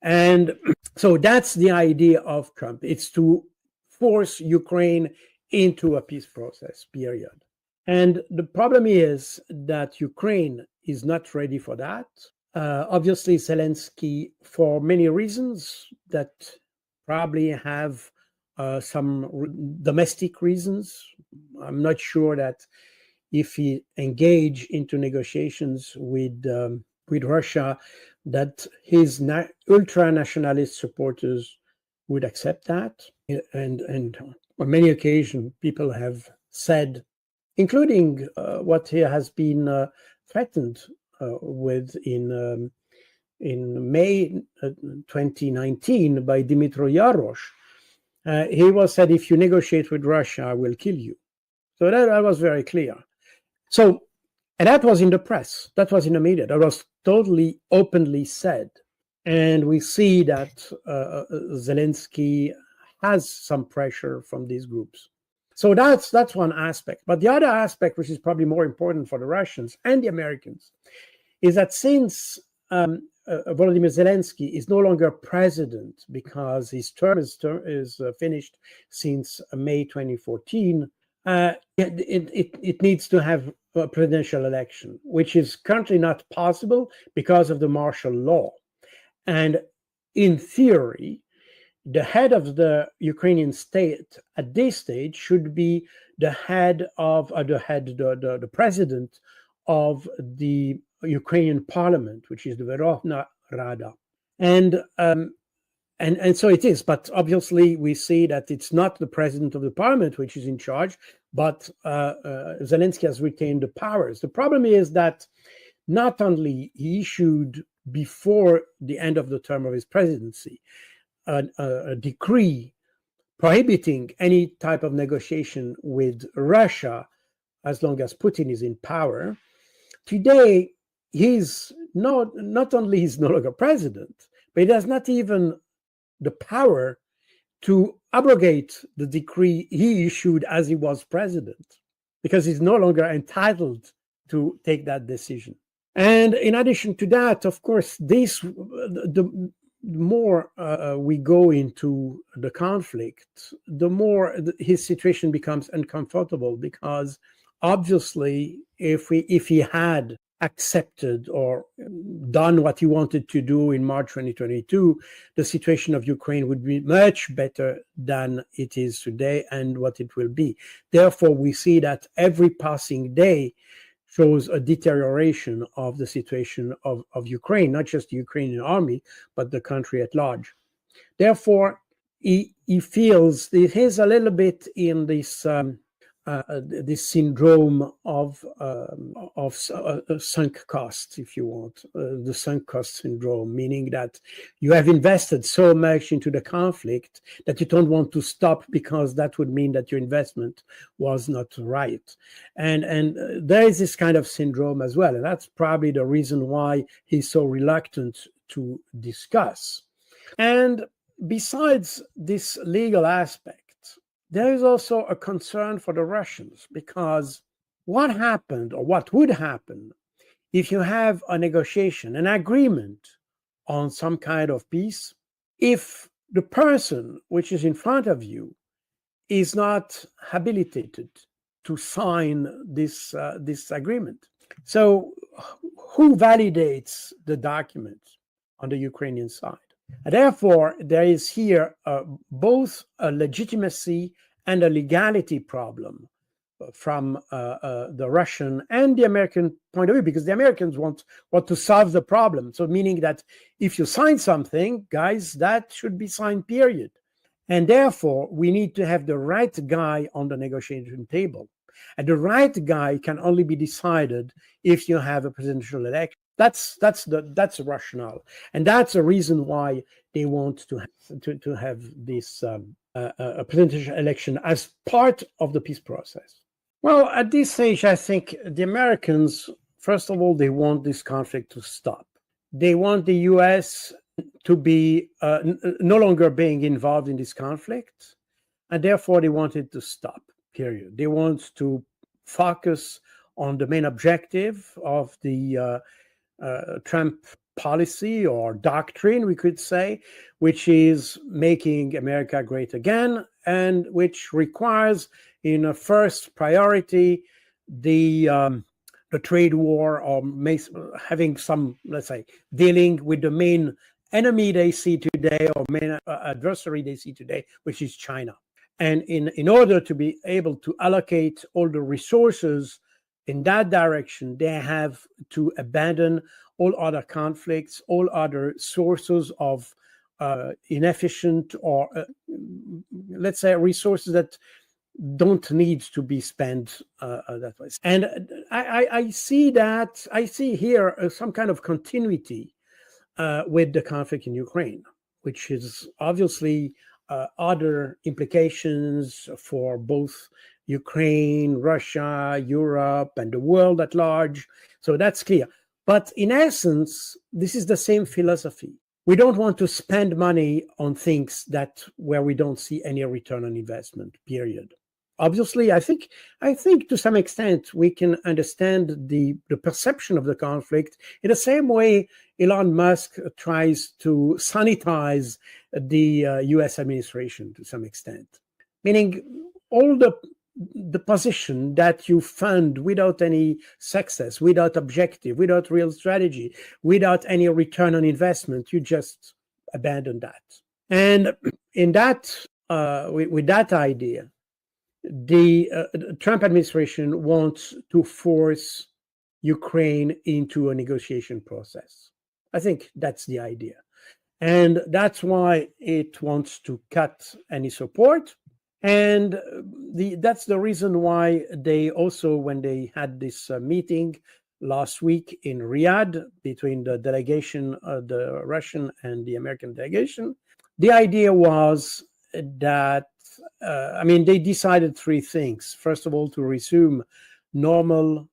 And so that's the idea of Trump. It's to force Ukraine into a peace process, period. And the problem is that Ukraine is not ready for that. Obviously, Zelensky, for many reasons that probably have some domestic reasons. I'm not sure that if he engaged into negotiations with Russia, that his ultra-nationalist supporters would accept that. And on many occasions, people have said, including what he has been threatened with in May 2019 by Dmitry Yarosh. He was said, if you negotiate with Russia, I will kill you. So that was very clear. So, and that was in the press, that was in the media, that was totally openly said. And we see that Zelensky has some pressure from these groups. So that's one aspect. But the other aspect, which is probably more important for the Russians and the Americans, is that since Volodymyr Zelensky is no longer president because his term is finished since May 2014, it needs to have a presidential election, which is currently not possible because of the martial law. And in theory, the head of the Ukrainian state at this stage should be the head of the president of the Ukrainian parliament, which is the Verkhovna Rada. And so it is, but obviously we see that it's not the president of the parliament which is in charge, but Zelensky has retained the powers. The problem is that not only he issued before the end of the term of his presidency a decree prohibiting any type of negotiation with Russia as long as Putin is in power. Today, he's not only he's no longer president, but he has not even the power to abrogate the decree he issued as he was president, because he's no longer entitled to take that decision. And in addition to that, of course, the more we go into the conflict, the more his situation becomes uncomfortable, because obviously if he had accepted or done what he wanted to do in March 2022, the situation of Ukraine would be much better than it is today and what it will be. Therefore, we see that every passing day shows a deterioration of the situation of Ukraine, not just the Ukrainian army, but the country at large. Therefore, he feels it is a little bit in this this syndrome of sunk cost, if you want, the sunk cost syndrome, meaning that you have invested so much into the conflict that you don't want to stop because that would mean that your investment was not right. And there is this kind of syndrome as well. And that's probably the reason why he's so reluctant to discuss. And besides this legal aspect, there is also a concern for the Russians, because what happened or what would happen if you have a negotiation, an agreement on some kind of peace, if the person which is in front of you is not habilitated to sign this agreement? So who validates the document on the Ukrainian side? And therefore, there is here both a legitimacy and a legality problem from the Russian and the American point of view, because the Americans want to solve the problem. So meaning that if you sign something, guys, that should be signed, period. And therefore, we need to have the right guy on the negotiation table. And the right guy can only be decided if you have a presidential election. That's the rationale, and that's a reason why they want to have this a presidential election as part of the peace process. Well, at this stage, I think the Americans, first of all, they want this conflict to stop. They want the U.S. to be no longer being involved in this conflict, and therefore they want it to stop. Period. They want to focus on the main objective of the Trump policy or doctrine, we could say, which is making America great again, and which requires, in a first priority, the trade war, or having some, let's say, dealing with the main enemy they see today, or main adversary they see today, which is China. And in order to be able to allocate all the resources in that direction, they have to abandon all other conflicts, all other sources of inefficient, or let's say, resources that don't need to be spent that way. And I see here some kind of continuity with the conflict in Ukraine, which is obviously other implications for both Ukraine, Russia, Europe, and the world at large. So that's clear. But in essence, this is the same philosophy. We don't want to spend money on things where we don't see any return on investment, period. Obviously, I think to some extent we can understand the perception of the conflict in the same way Elon Musk tries to sanitize the US administration to some extent. Meaning all the position that you fund without any success, without objective, without real strategy, without any return on investment, you just abandon that. And in that, with that idea, the Trump administration wants to force Ukraine into a negotiation process. I think that's the idea. And that's why it wants to cut any support. And that's the reason why they also, when they had this meeting last week in Riyadh between the delegation, the Russian and the American delegation, the idea was that, they decided three things. First of all, to resume normal,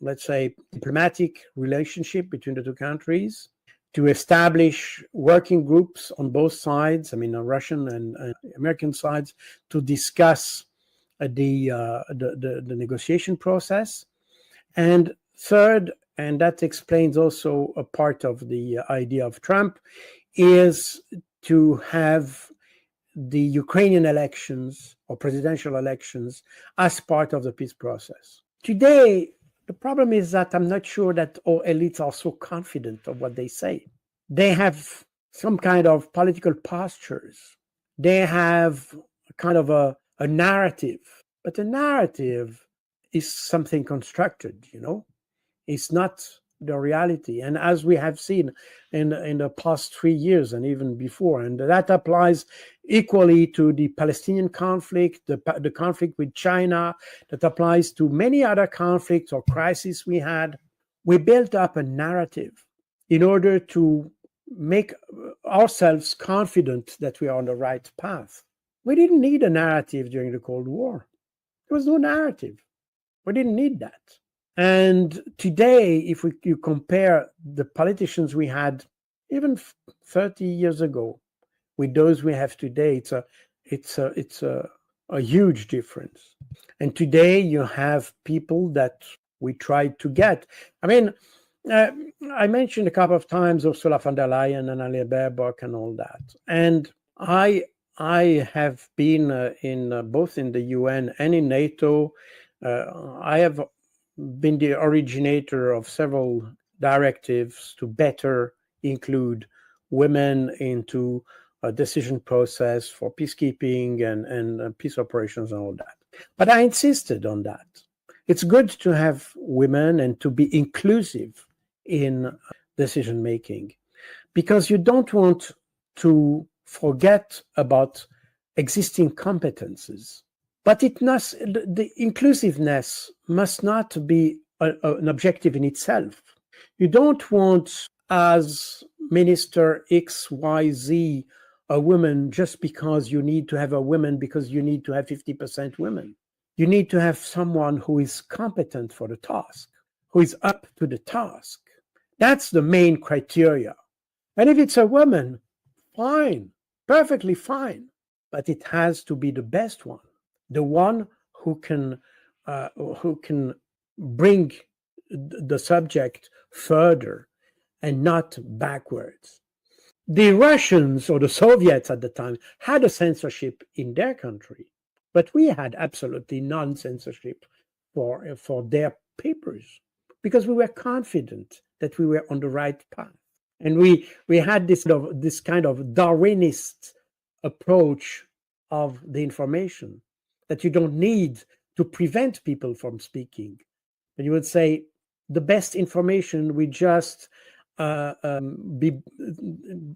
let's say, diplomatic relationship between the two countries, to establish working groups on both sides, the Russian and American sides, to discuss the negotiation process. And third, and that explains also a part of the idea of Trump, is to have the Ukrainian elections or presidential elections as part of the peace process. Today, the problem is that I'm not sure that all elites are so confident of what they say. They have some kind of political postures. They have a kind of a narrative, but a narrative is something constructed, It's not the reality. And as we have seen in the past 3 years and even before, and that applies equally to the Palestinian conflict, the conflict with China, that applies to many other conflicts or crises we had. We built up a narrative in order to make ourselves confident that we are on the right path. We didn't need a narrative during the Cold War. There was no narrative. We didn't need that. And today, if you compare the politicians we had even 30 years ago with those we have today, it's a huge difference. And today you have people that we tried to get. I mentioned a couple of times Ursula von der Leyen and Annalena Baerbock and all that. And I have been both in the UN and in NATO. I have been the originator of several directives to better include women into a decision process for peacekeeping and peace operations and all that. But I insisted on that. It's good to have women and to be inclusive in decision making, because you don't want to forget about existing competences. But the inclusiveness must not be an objective in itself. You don't want, as Minister XYZ, a woman just because you need to have a woman, because you need to have 50% women. You need to have someone who is competent for the task, who is up to the task. That's the main criteria. And if it's a woman, fine, perfectly fine. But it has to be the best one. The one who can bring the subject further and not backwards. The Russians or the Soviets at the time had a censorship in their country, but we had absolutely non-censorship for their papers because we were confident that we were on the right path. And we had this kind of Darwinist approach of the information, that you don't need to prevent people from speaking. And you would say the best information we just be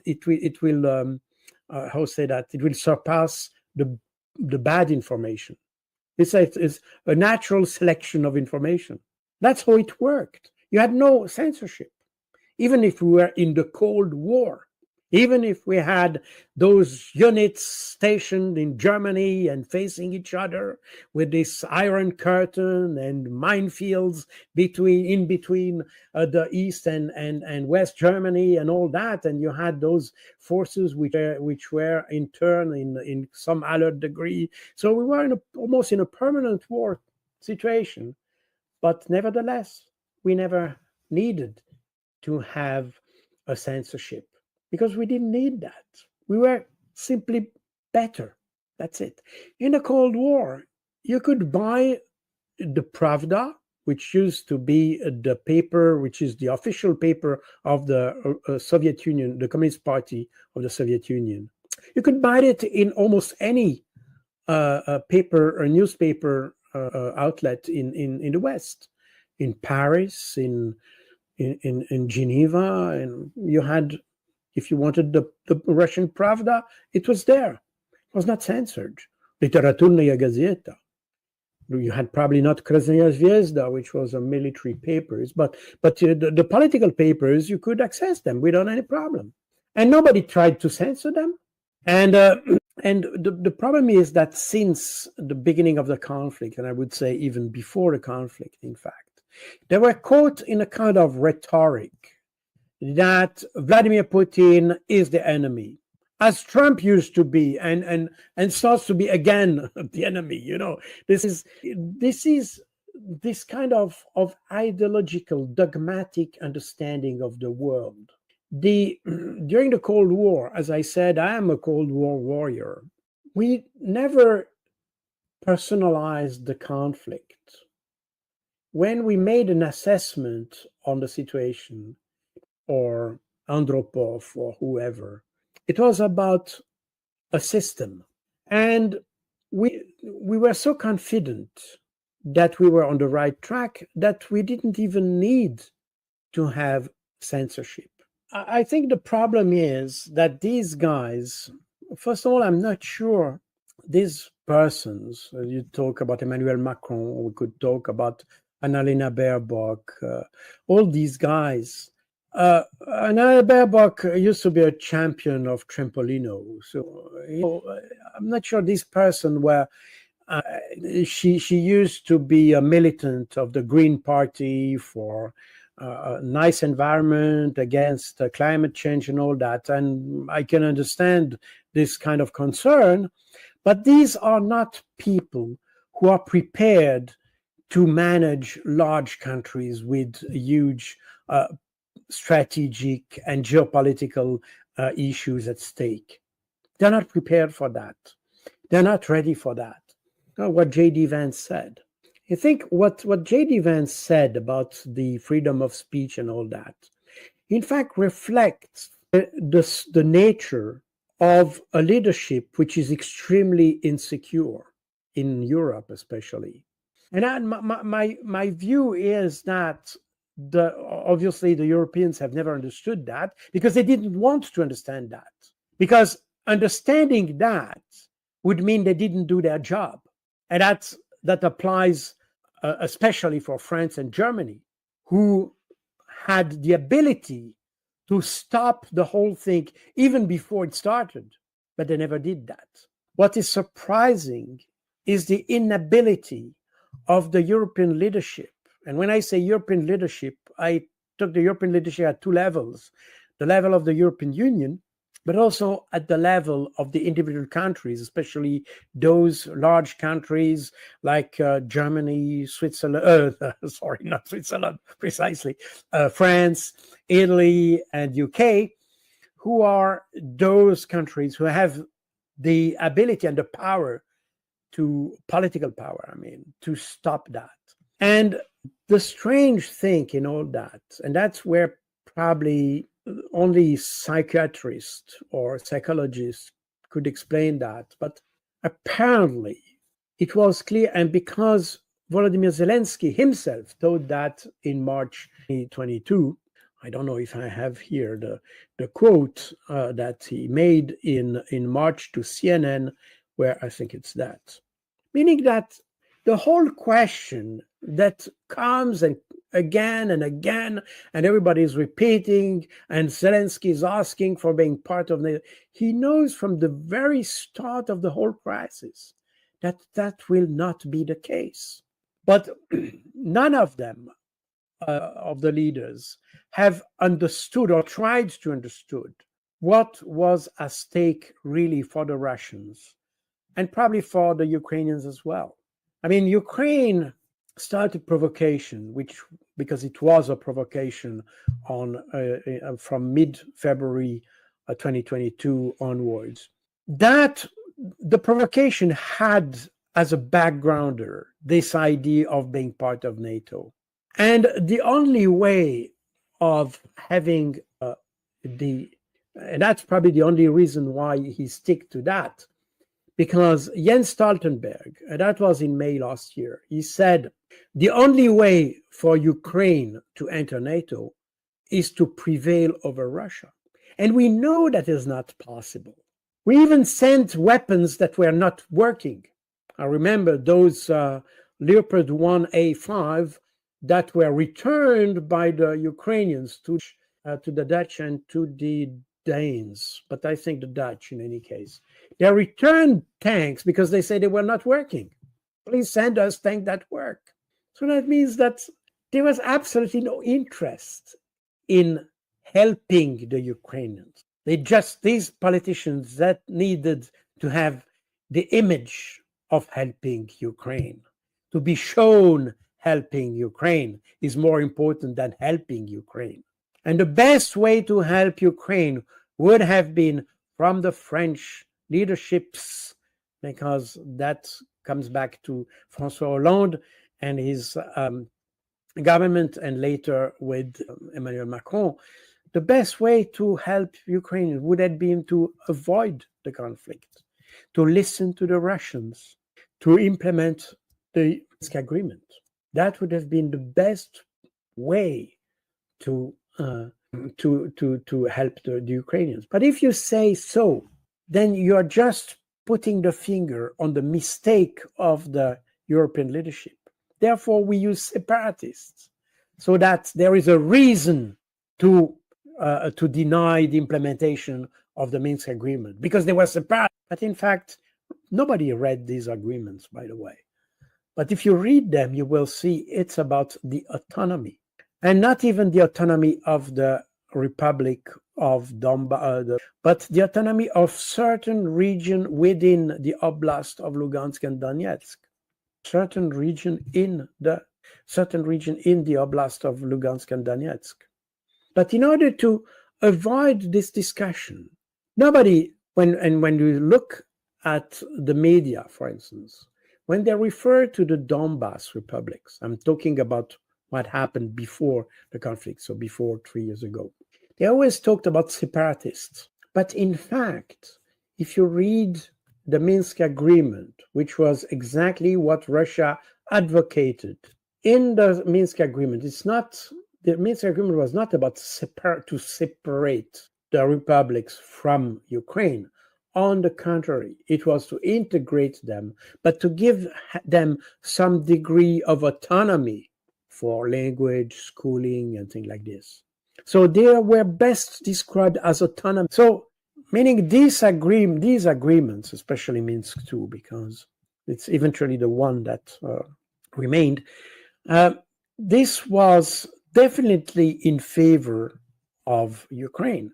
it will how say that it will surpass the bad information. It's a natural selection of information. That's how it worked. You had no censorship. Even if we were in the Cold War, even if we had those units stationed in Germany and facing each other with this iron curtain and minefields in between the East and West Germany and all that, and you had those forces which were in turn in some allied degree. So we were almost in a permanent war situation, but nevertheless, we never needed to have a censorship because we didn't need that. We were simply better. That's it. In the Cold War, you could buy the Pravda, which used to be the paper, which is the official paper of the Soviet Union, the Communist Party of the Soviet Union. You could buy it in almost any paper or newspaper outlet in the West, in Paris, in Geneva, and you had, if you wanted the Russian Pravda, it was there. It was not censored. Literaturная газета. You had probably not Krasnaya Zvezda, which was a military papers, but the political papers, you could access them without any problem. And nobody tried to censor them. And the problem is that since the beginning of the conflict, and I would say even before the conflict, in fact, they were caught in a kind of rhetoric that Vladimir Putin is the enemy, as Trump used to be, and starts to be again the enemy. You know, this is this kind of ideological, dogmatic understanding of the world. During the Cold War, as I said, I am a Cold War warrior. We never personalized the conflict. When we made an assessment on the situation, or Andropov or whoever, it was about a system. And we were so confident that we were on the right track that we didn't even need to have censorship. I think the problem is that these guys, first of all, I'm not sure these persons, you talk about Emmanuel Macron, we could talk about Annalena Baerbock, all these guys. Annalena Baerbock used to be a champion of Trampolino. So, I'm not sure this person were, she used to be a militant of the Green Party for a nice environment against climate change and all that. And I can understand this kind of concern, but these are not people who are prepared to manage large countries with huge strategic and geopolitical issues at stake. They're not prepared for that. They're not ready for that. What J.D. Vance said. I think what J.D. Vance said about the freedom of speech and all that, in fact, reflects the nature of a leadership which is extremely insecure in Europe, especially. And my view is that obviously the Europeans have never understood that because they didn't want to understand that. Because understanding that would mean they didn't do their job. And that applies especially for France and Germany, who had the ability to stop the whole thing even before it started, but they never did that. What is surprising is the inability of the European leadership. And when I say European leadership, I took the European leadership at two levels. The level of the European Union but also at the level of the individual countries, especially those large countries like Germany, Switzerland, sorry, not Switzerland precisely, France, Italy, and UK, who are those countries who have the ability and the power political power, to stop that. And the strange thing in all that, and that's where probably only psychiatrists or psychologists could explain that, but apparently it was clear, and because Volodymyr Zelensky himself thought that in March 2022, I don't know if I have here the quote that he made in March to CNN, where I think it's that. Meaning that the whole question that comes and again, and everybody is repeating, and Zelensky is asking for being part of NATO, he knows from the very start of the whole crisis that that will not be the case. But none of them, of the leaders, have understood or tried to understood what was at stake really for the Russians, and probably for the Ukrainians as well. Ukraine started provocation, because it was a provocation from mid-February 2022 onwards. That the provocation had as a backgrounder this idea of being part of NATO. And the only way of having and that's probably the only reason why he stick to that, because Jens Stoltenberg, and that was in May last year, he said the only way for Ukraine to enter NATO is to prevail over Russia. And we know that is not possible. We even sent weapons that were not working. I remember those Leopard 1A5 that were returned by the Ukrainians to the Dutch and to the Danes, but I think the Dutch in any case. They returned tanks because they said they were not working. Please send us tanks that work. So that means that there was absolutely no interest in helping the Ukrainians. These politicians that needed to have the image of helping Ukraine, to be shown helping Ukraine, is more important than helping Ukraine. And the best way to help Ukraine would have been from the French leaderships, because that comes back to François Hollande and his government, and later with Emmanuel Macron. The best way to help Ukraine would have been to avoid the conflict, to listen to the Russians, to implement the Minsk agreement. That would have been the best way to help the Ukrainians. But if you say so, then you are just putting the finger on the mistake of the European leadership. Therefore, we use separatists, so that there is a reason to deny the implementation of the Minsk agreement, because they were separatists. But in fact, nobody read these agreements, by the way. But if you read them, you will see it's about the autonomy, and not even the autonomy of the Republic of Donbass, but the autonomy of certain region within the Oblast of Lugansk and Donetsk, certain region in the Oblast of Lugansk and Donetsk. But in order to avoid this discussion, nobody, when you look at the media, for instance, when they refer to the Donbass republics, I'm talking about what happened before the conflict, so before 3 years ago. They always talked about separatists. But in fact, if you read the Minsk agreement, which was exactly what Russia advocated, in the Minsk agreement, the Minsk agreement was not about to separate the republics from Ukraine. On the contrary, it was to integrate them, but to give them some degree of autonomy for language, schooling, and things like this. So they were best described as autonomous. So, meaning these agreements, especially Minsk II, because it's eventually the one that remained, this was definitely in favor of Ukraine.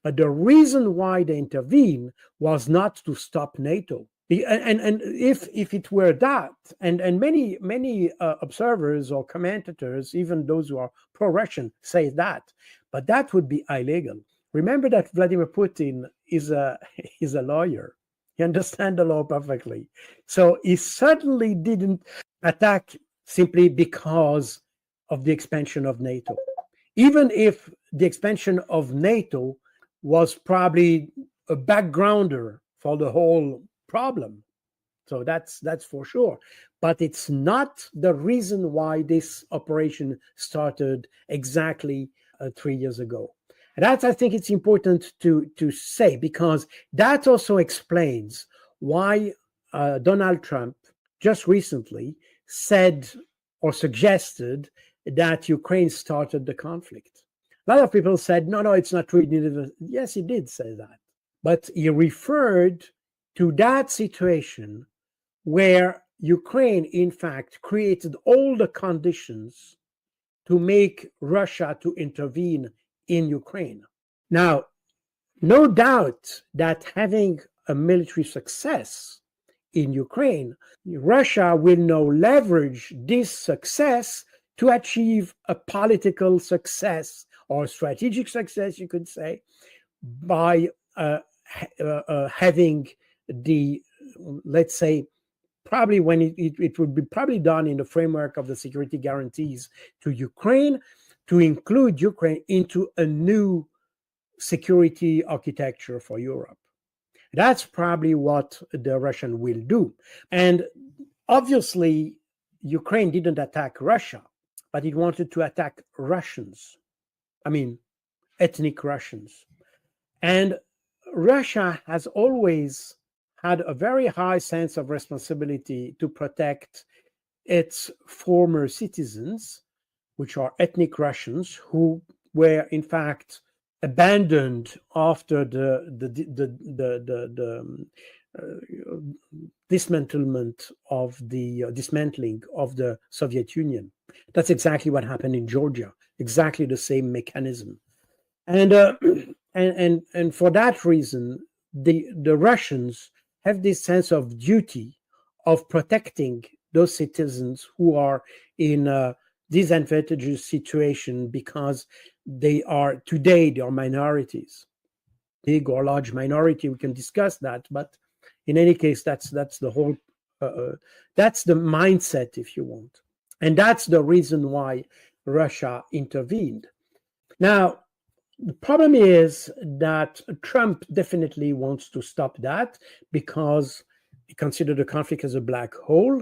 The reason why they intervened was not to stop NATO. And if it were that, and many observers or commentators, even those who are pro-Russian, say that, but that would be illegal. Remember that Vladimir Putin is a lawyer. He understands the law perfectly. So he certainly didn't attack simply because of the expansion of NATO. Even if the expansion of NATO was probably a backgrounder for the whole problem. So that's for sure. But it's not the reason why this operation started exactly 3 years ago. And that's, I think it's important to say, because that also explains why Donald Trump just recently said or suggested that Ukraine started the conflict. A lot of people said, no, it's not true. Yes, he did say that. But he referred to that situation where Ukraine, in fact, created all the conditions to make Russia to intervene in Ukraine. Now, no doubt that having a military success in Ukraine, Russia will now leverage this success to achieve a political success or strategic success, you could say, by having the, let's say, probably when it would be probably done in the framework of the security guarantees to Ukraine, to include Ukraine into a new security architecture for Europe. That's probably what the Russian will do. And obviously, Ukraine didn't attack Russia, but it wanted to attack Russians. I mean, ethnic Russians. And Russia has always had a very high sense of responsibility to protect its former citizens, which are ethnic Russians, who were in fact abandoned after the dismantling of the Soviet Union. That's exactly what happened in Georgia. Exactly the same mechanism, and for that reason, the Russians have this sense of duty of protecting those citizens who are in a disadvantageous situation because they are minorities, big or large minority. We can discuss that, but in any case, that's the whole that's the mindset, if you want, and that's the reason why Russia intervened. Now, the problem is that Trump definitely wants to stop that because he considers the conflict as a black hole,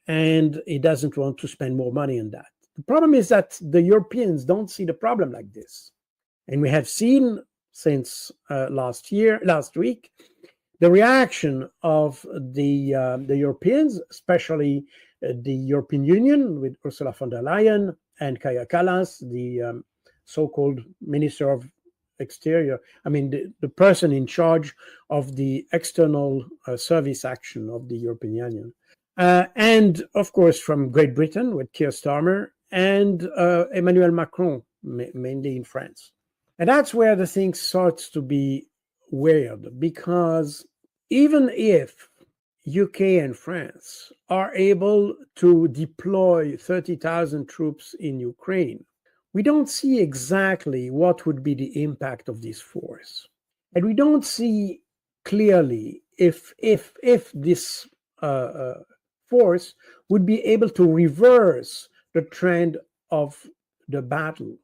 and he doesn't want to spend more money on that. The problem is that the Europeans don't see the problem like this. And we have seen since last week, the reaction of the Europeans, especially the European Union with Ursula von der Leyen and Kaja Kallas, the so-called Minister of Exterior, I mean, the person in charge of the external service action of the European Union. And of course, from Great Britain with Keir Starmer and Emmanuel Macron, mainly in France. And that's where the thing starts to be weird, because even if UK and France are able to deploy 30,000 troops in Ukraine, we don't see exactly what would be the impact of this force. And we don't see clearly if this force would be able to reverse the trend of the battle.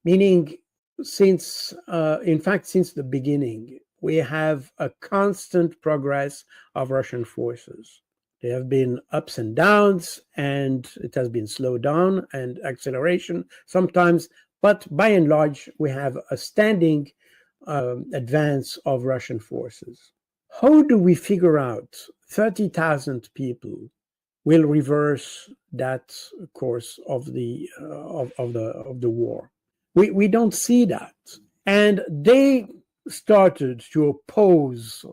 Meaning, since the beginning, we have a constant progress of Russian forces. There have been ups and downs, and it has been slowed down and acceleration sometimes, but by and large, we have a standing advance of Russian forces. How do we figure out 30,000 people will reverse that course of the war? We don't see that, and they started to oppose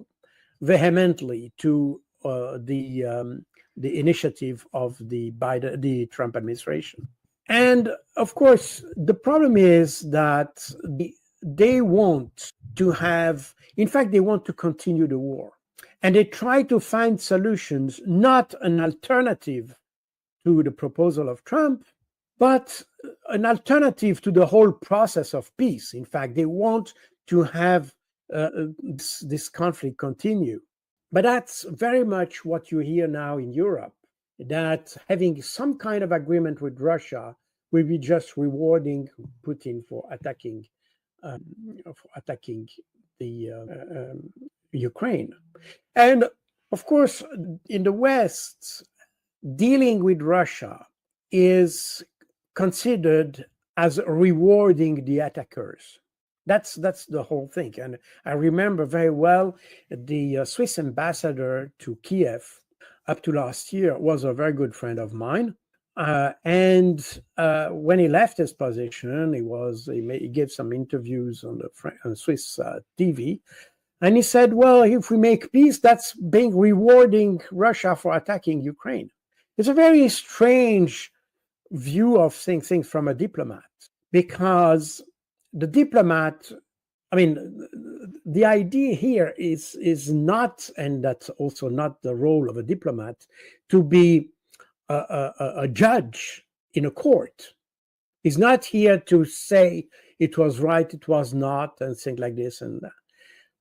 vehemently to the initiative of the Trump administration. And of course, the problem is that they want to have, in fact, they want to continue the war. And they try to find solutions, not an alternative to the proposal of Trump, but an alternative to the whole process of peace. In fact, they want to have this conflict continue. But that's very much what you hear now in Europe, that having some kind of agreement with Russia will be just rewarding Putin for attacking the Ukraine. And of course, in the West, dealing with Russia is considered as rewarding the attackers. That's the whole thing. And I remember very well the Swiss ambassador to Kiev up to last year was a very good friend of mine. And when he left his position, he gave some interviews on the Swiss TV. And he said, well, if we make peace, that's being rewarding Russia for attacking Ukraine. It's a very strange view of things from a diplomat, because the diplomat, I mean, the idea here is not, and that's also not the role of a diplomat, to be a judge in a court. He's not here to say it was right, it was not, and things like this and that.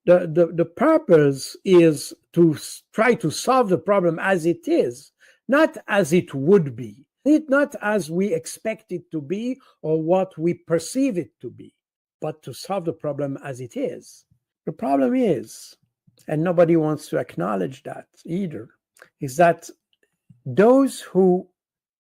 The purpose is to try to solve the problem as it is, not as it would be, not as we expect it to be or what we perceive it to be, but to solve the problem as it is. The problem is, and nobody wants to acknowledge that either, is that those who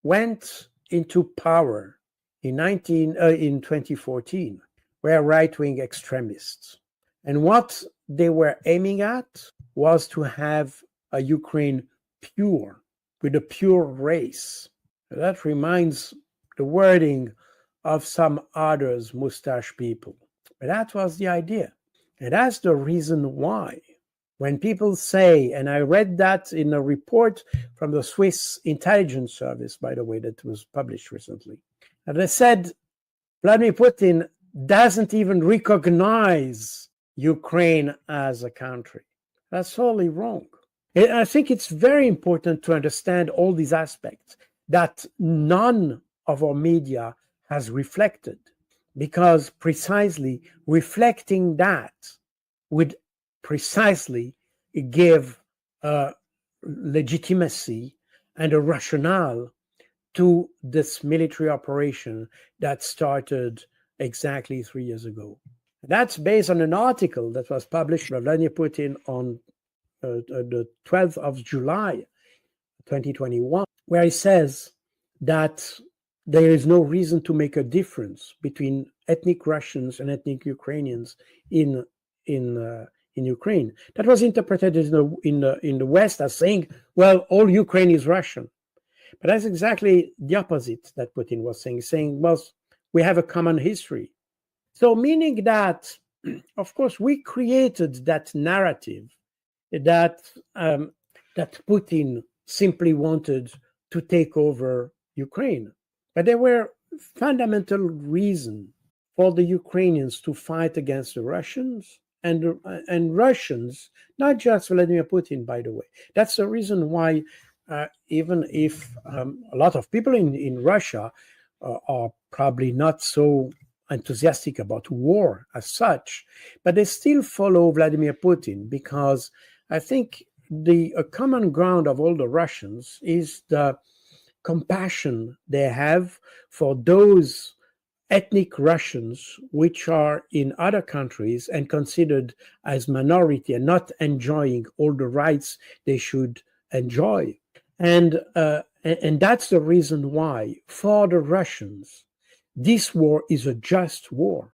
went into power in 2014 were right-wing extremists. And what they were aiming at was to have a Ukraine pure, with a pure race. That reminds the wording of some others, mustache people. But that was the idea. And that's the reason why, when people say, and I read that in a report from the Swiss intelligence service, by the way, that was published recently, and they said Vladimir Putin doesn't even recognize Ukraine as a country. That's totally wrong. And I think it's very important to understand all these aspects that none of our media has reflected, because precisely reflecting that would precisely give legitimacy and a rationale to this military operation that started exactly 3 years ago. That's based on an article that was published by Vladimir Putin on the 12th of July, 2021, where he says that there is no reason to make a difference between ethnic Russians and ethnic Ukrainians in Ukraine. That was interpreted in the West as saying, well, all Ukraine is Russian. But that's exactly the opposite that Putin was saying, well, we have a common history. So meaning that, of course, we created that narrative that Putin simply wanted to take over Ukraine. But there were fundamental reasons for the Ukrainians to fight against the Russians, and Russians, not just Vladimir Putin, by the way. That's the reason why, even if a lot of people in Russia are probably not so enthusiastic about war as such, but they still follow Vladimir Putin, because I think the common ground of all the Russians is the compassion they have for those ethnic Russians which are in other countries and considered as minority and not enjoying all the rights they should enjoy. And that's the reason why, for the Russians, this war is a just war.